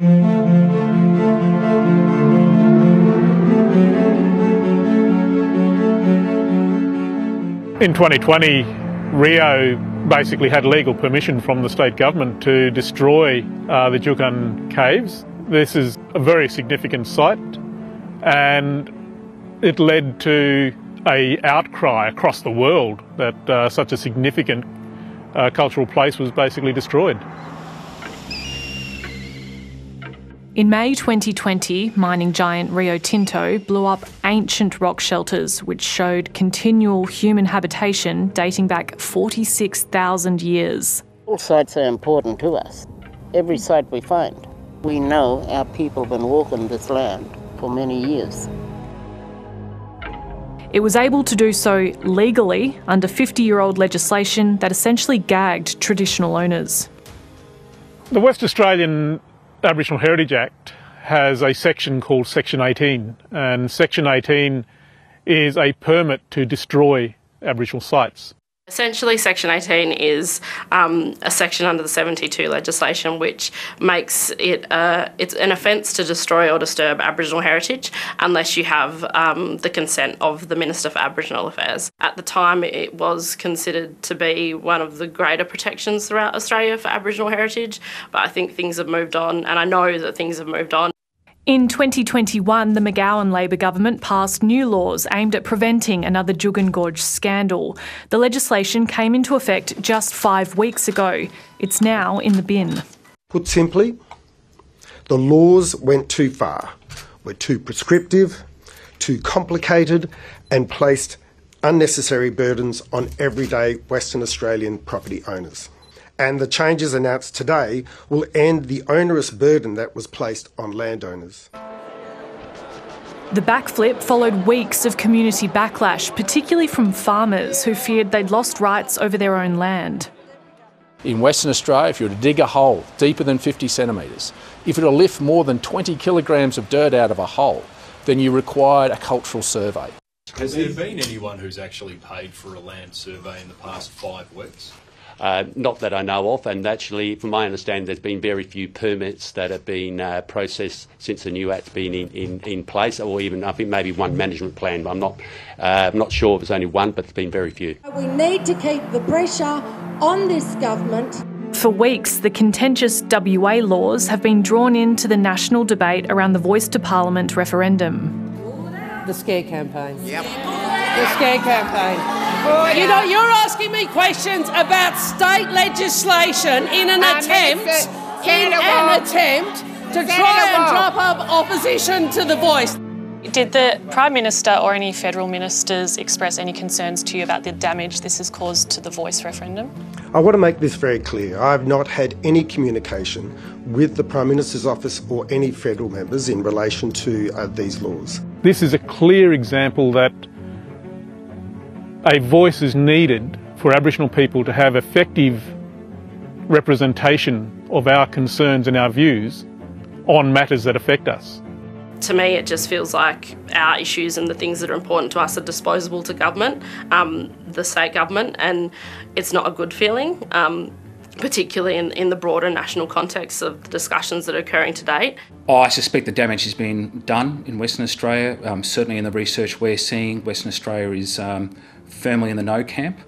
In 2020, Rio basically had legal permission from the state government to destroy the Juukan caves. This is a very significant site, and it led to an outcry across the world that such a significant cultural place was basically destroyed. In May 2020, mining giant Rio Tinto blew up ancient rock shelters which showed continual human habitation dating back 46,000 years. All sites are important to us. Every site we find. We know our people have been walking this land for many years. It was able to do so legally under 50-year-old legislation that essentially gagged traditional owners. The West Australian Aboriginal Heritage Act has a section called Section 18, and Section 18 is a permit to destroy Aboriginal sites. Essentially, Section 18 is a section under the 72 legislation which makes it it's an offence to destroy or disturb Aboriginal heritage unless you have the consent of the Minister for Aboriginal Affairs. At the time, it was considered to be one of the greater protections throughout Australia for Aboriginal heritage, but I think things have moved on, and I know that things have moved on. In 2021, the McGowan Labor government passed new laws aimed at preventing another Juukan Gorge scandal. The legislation came into effect just 5 weeks ago. It's now in the bin. Put simply, the laws went too far, were too prescriptive, too complicated, and placed unnecessary burdens on everyday Western Australian property owners. And the changes announced today will end the onerous burden that was placed on landowners. The backflip followed weeks of community backlash, particularly from farmers who feared they'd lost rights over their own land. In Western Australia, if you were to dig a hole deeper than 50 centimetres, if you were to lift more than 20 kilograms of dirt out of a hole, then you required a cultural survey. Has there been anyone who's actually paid for a land survey in the past 5 weeks? Not that I know of, and actually, from my understanding, there's been very few permits that have been processed since the new Act's been in place, or even I think maybe one management plan. I'm not sure if there's only one, but there's been very few. We need to keep the pressure on this government. For weeks, the contentious WA laws have been drawn into the national debate around the Voice to Parliament referendum. The scare campaign. Yep. The scare campaign. You know, you're asking me questions about state legislation in an attempt to try and drop up opposition to the Voice. Did the Prime Minister or any federal ministers express any concerns to you about the damage this has caused to the Voice referendum? I want to make this very clear. I have not had any communication with the Prime Minister's office or any federal members in relation to these laws. This is a clear example that a voice is needed for Aboriginal people to have effective representation of our concerns and our views on matters that affect us. To me, it just feels like our issues and the things that are important to us are disposable to government, the state government, and it's not a good feeling, particularly in the broader national context of the discussions that are occurring to date. I suspect the damage has been done in Western Australia. Certainly in the research we're seeing, Western Australia is firmly in the no camp.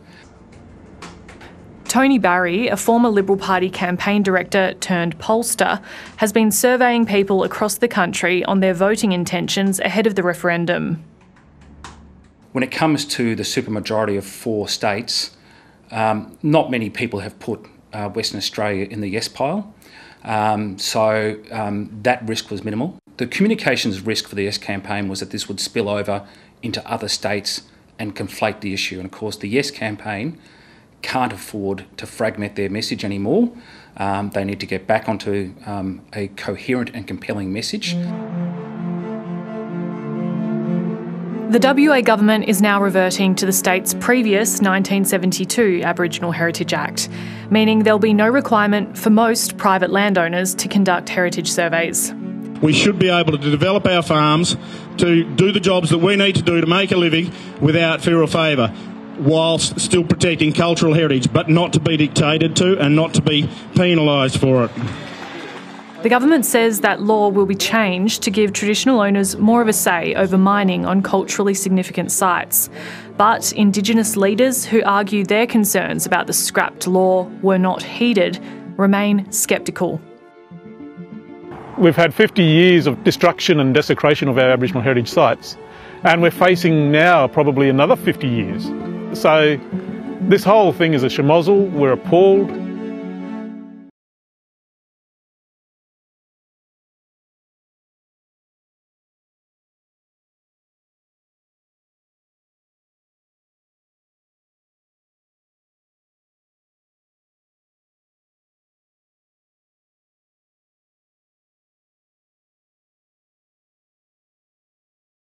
Tony Barry, a former Liberal Party campaign director turned pollster, has been surveying people across the country on their voting intentions ahead of the referendum. When it comes to the supermajority of 4 states, not many people have put Western Australia in the yes pile, so that risk was minimal. The communications risk for the yes campaign was that this would spill over into other states and conflate the issue. And of course, the yes campaign can't afford to fragment their message anymore. They need to get back onto a coherent and compelling message. The WA government is now reverting to the state's previous 1972 Aboriginal Heritage Act, meaning there'll be no requirement for most private landowners to conduct heritage surveys. We should be able to develop our farms to do the jobs that we need to do to make a living without fear or favour, whilst still protecting cultural heritage, but not to be dictated to and not to be penalised for it. The government says that law will be changed to give traditional owners more of a say over mining on culturally significant sites. But Indigenous leaders who argue their concerns about the scrapped law were not heeded remain sceptical. We've had 50 years of destruction and desecration of our Aboriginal heritage sites, and we're facing now probably another 50 years. So this whole thing is a schmozzle. We're appalled.